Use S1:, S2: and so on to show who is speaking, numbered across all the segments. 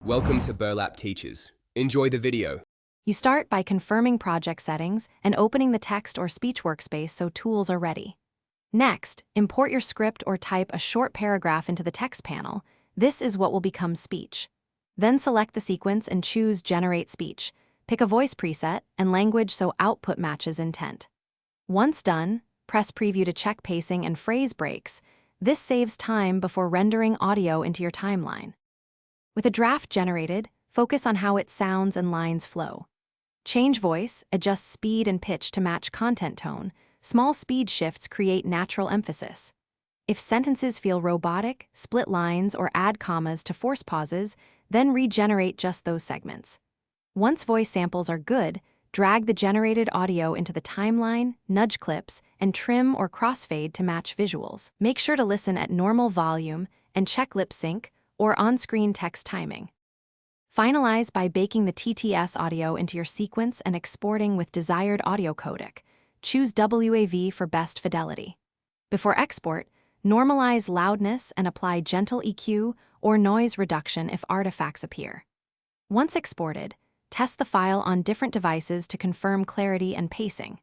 S1: Welcome to Burlap Teachers. Enjoy the video.
S2: You start by confirming project settings and opening the text or speech workspace so tools are ready. Next, import your script or type a short paragraph into the text panel. This is what will become speech. Then select the sequence and choose Generate Speech. Pick a voice preset and language so output matches intent. Once done, press Preview to check pacing and phrase breaks. This saves time before rendering audio into your timeline. With a draft generated, focus on how it sounds and lines flow. Change voice, adjust speed and pitch to match content tone. Small speed shifts create natural emphasis. If sentences feel robotic, split lines, or add commas to force pauses, then regenerate just those segments. Once voice samples are good, drag the generated audio into the timeline, nudge clips, and trim or crossfade to match visuals. Make sure to listen at normal volume and check lip sync or on-screen text timing. Finalize by baking the TTS audio into your sequence and exporting with desired audio codec. Choose WAV for best fidelity. Before export, normalize loudness and apply gentle EQ or noise reduction if artifacts appear. Once exported, test the file on different devices to confirm clarity and pacing.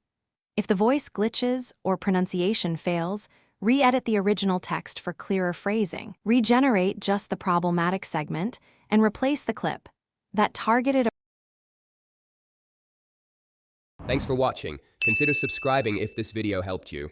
S2: If the voice glitches or pronunciation fails, re-edit the original text for clearer phrasing. Regenerate just the problematic segment and replace the clip. That targeted.
S1: Thanks for watching. Consider subscribing if this video helped you.